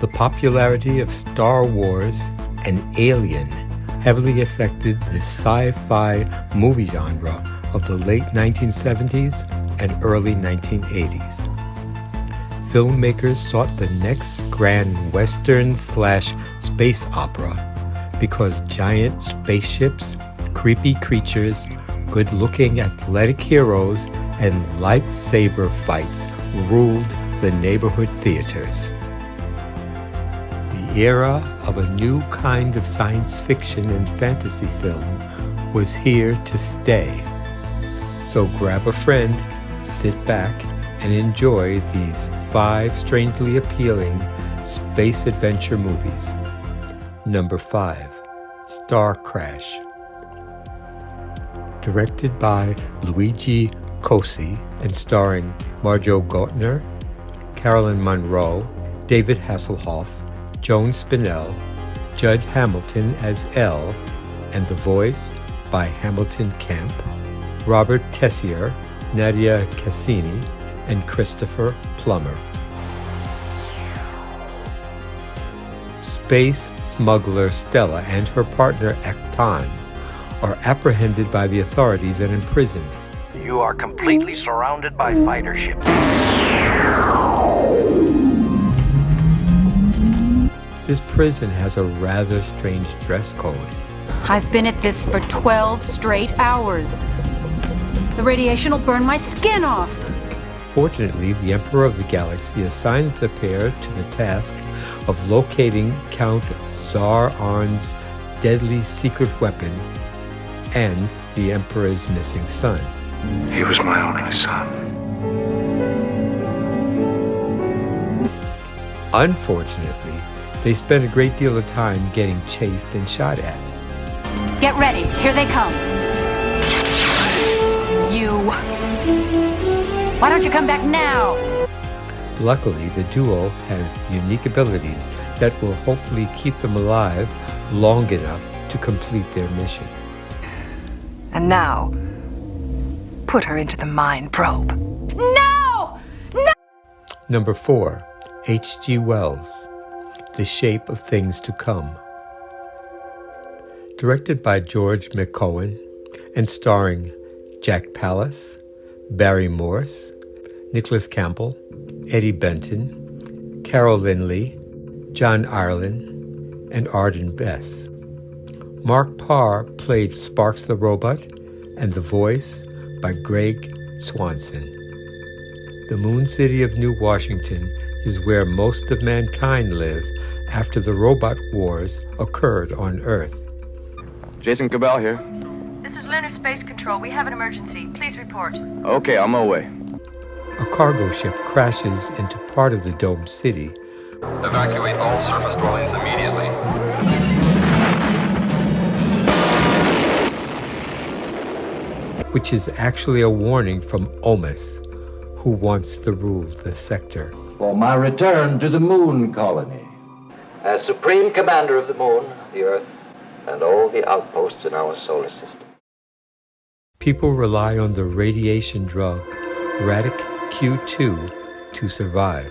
The popularity of Star Wars and Alien heavily affected the sci-fi movie genre of the late 1970s and early 1980s. Filmmakers sought the next grand Western/space opera because giant spaceships, creepy creatures, good-looking athletic heroes, and lightsaber fights ruled the neighborhood theaters. The era of a new kind of science fiction and fantasy film was here to stay. So grab a friend, sit back, and enjoy these 5 strangely appealing space adventure movies. Number 5, Star Crash. Directed by Luigi Cosi and starring Margot Gautner, Carolyn Monroe, David Hasselhoff, Joan Spinell, Judd Hamilton as Elle, and the voice by Hamilton Camp, Robert Tessier, Nadia Cassini, and Christopher Plummer. Space smuggler Stella and her partner Acton are apprehended by the authorities and imprisoned. You are completely surrounded by fighter ships. This prison has a rather strange dress code. I've been at this for 12 straight hours. The radiation will burn my skin off. Fortunately, the Emperor of the Galaxy assigns the pair to the task of locating Count Zar-Arn's deadly secret weapon and the Emperor's missing son. He was my only son. Unfortunately, they spend a great deal of time getting chased and shot at. Get ready, here they come. You. Why don't you come back now? Luckily, the duo has unique abilities that will hopefully keep them alive long enough to complete their mission. And now, put her into the mind probe. No! No! Number 4, H.G. Wells, The Shape of Things to Come. Directed by George McCowan and starring Jack Palance, Barry Morse, Nicholas Campbell, Eddie Benton, Carol Lindley, John Ireland, and Arden Bess. Mark Parr played Sparks the Robot, and the voice by Greg Swanson. The moon city of New Washington is where most of mankind live after the robot wars occurred on Earth. Jason Cabell here. This is Lunar Space Control. We have an emergency. Please report. Okay, on my way. A cargo ship crashes into part of the domed city. Evacuate all surface dwellings immediately. Which is actually a warning from Omus, who wants to rule the sector. For my return to the moon colony, as Supreme Commander of the Moon, the Earth, and all the outposts in our solar system. People rely on the radiation drug Radic Q2 to survive.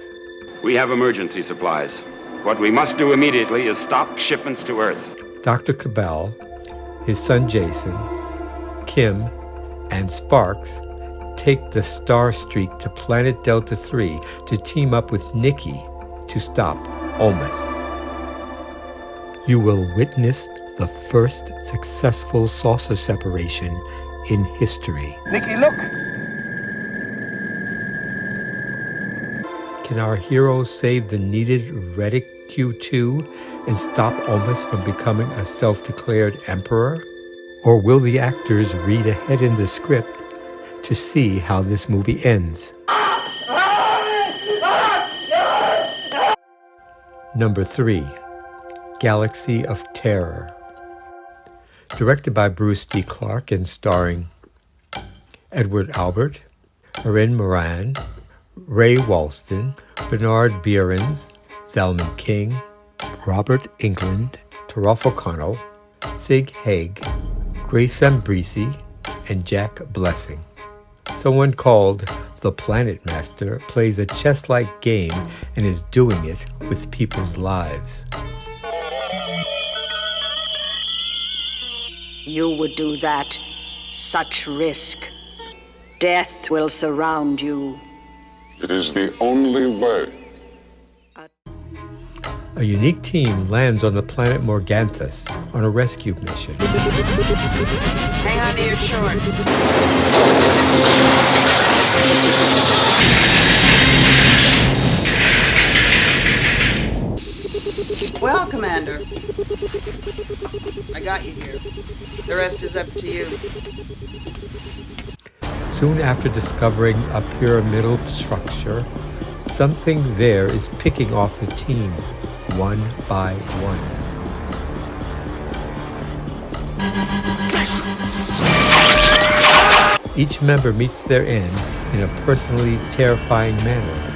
We have emergency supplies. What we must do immediately is stop shipments to Earth. Dr. Cabell, his son Jason, Kim, and Sparks take the Star Streak to planet Delta 3 to team up with Nikki to stop Omus. You will witness the first successful saucer separation in history. Nikki, look! Can our heroes save the needed Redic Q2 and stop Omus from becoming a self-declared emperor? Or will the actors read ahead in the script to see how this movie ends? Number 3, Galaxy of Terror. Directed by Bruce D. Clark and starring Edward Albert, Erin Moran, Ray Walston, Bernard Behrens, Zalman King, Robert Englund, Taroff O'Connell, Sig Haig, Grace Ambrisi, and Jack Blessing. Someone called the Planet Master, plays a chess-like game and is doing it with people's lives. You would do that. Such risk. Death will surround you. It is the only way. A unique team lands on the planet Morganthus on a rescue mission. Hang on to your shorts. Well, Commander, I got you here. The rest is up to you. Soon after discovering a pyramidal structure, something there is picking off the team, one by one. Each member meets their end in a personally terrifying manner.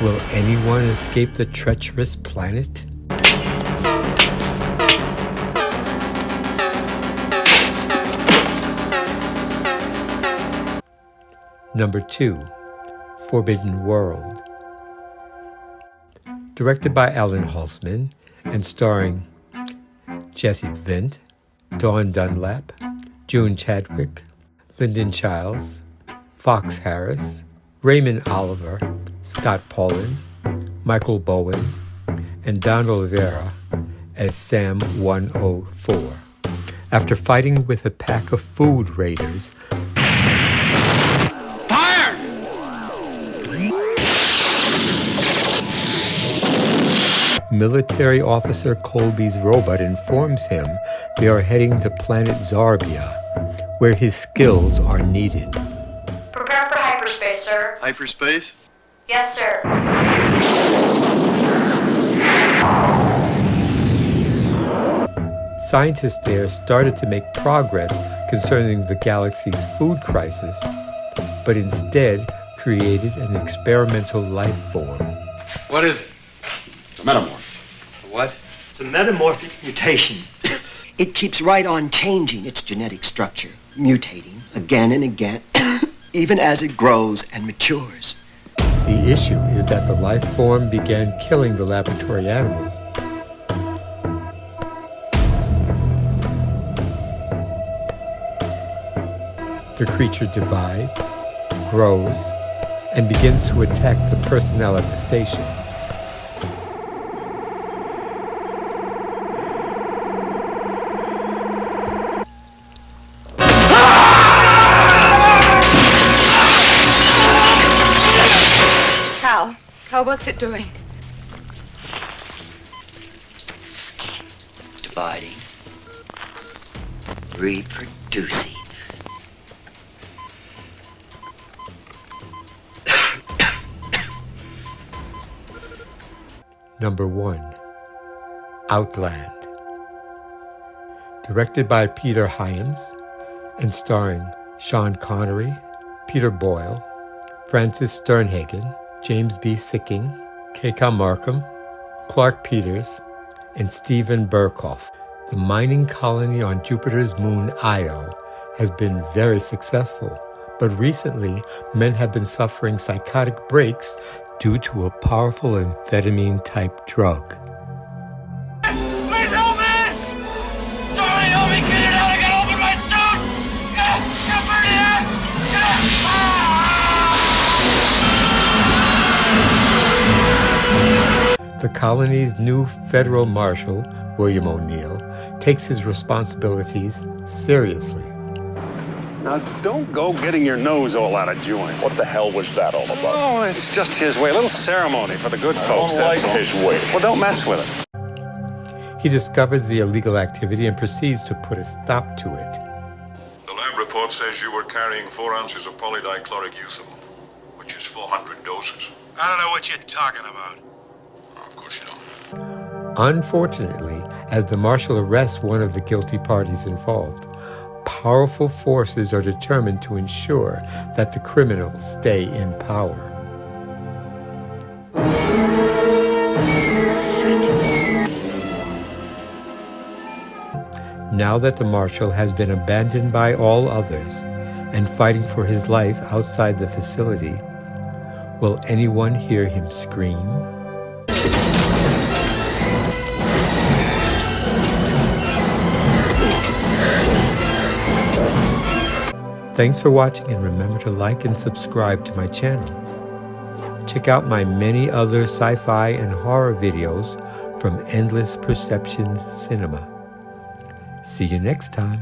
Will anyone escape the treacherous planet? Number 2, Forbidden World. Directed by Alan Halsman and starring Jesse Vint, Dawn Dunlap, June Chadwick, Lyndon Childs, Fox Harris, Raymond Oliver, Scott Paulin, Michael Bowen, and Don Oliveira as Sam 104. After fighting with a pack of food raiders, military officer Colby's robot informs him they are heading to planet Zarbia, where his skills are needed. Prepare for hyperspace, sir. Hyperspace? Yes, sir. Scientists there started to make progress concerning the galaxy's food crisis, but instead created an experimental life form. What is it? A metamorph. What? It's a metamorphic mutation. It keeps right on changing its genetic structure, mutating again and again, even as it grows and matures. The issue is that the life form began killing the laboratory animals. The creature divides, grows, and begins to attack the personnel at the station. Cal, what's it doing? Dividing. Reproducing. Number 1, Outland. Directed by Peter Hyams and starring Sean Connery, Peter Boyle, Francis Sternhagen, James B. Sicking, K.K. Markham, Clark Peters, and Stephen Burkhoff. The mining colony on Jupiter's moon Io has been very successful, but recently men have been suffering psychotic breaks due to a powerful amphetamine-type drug. Please help me! Somebody help me get it out! I gotta open my suit! Get The colony's new federal marshal, William O'Neill, takes his responsibilities seriously. Now, don't go getting your nose all out of joint. What the hell was that all about? Oh, it's just his way. A little ceremony for the good folks. I don't like his way. Well, don't mess with it. He discovers the illegal activity and proceeds to put a stop to it. The lab report says you were carrying 4 ounces of polydichloroethylene, which is 400 doses. I don't know what you're talking about. Oh, of course you don't. Unfortunately, as the marshal arrests one of the guilty parties involved, powerful forces are determined to ensure that the criminals stay in power. Now that the Marshal has been abandoned by all others and fighting for his life outside the facility, will anyone hear him scream? Thanks for watching, and remember to like and subscribe to my channel. Check out my many other sci-fi and horror videos from Endless Perception Cinema. See you next time.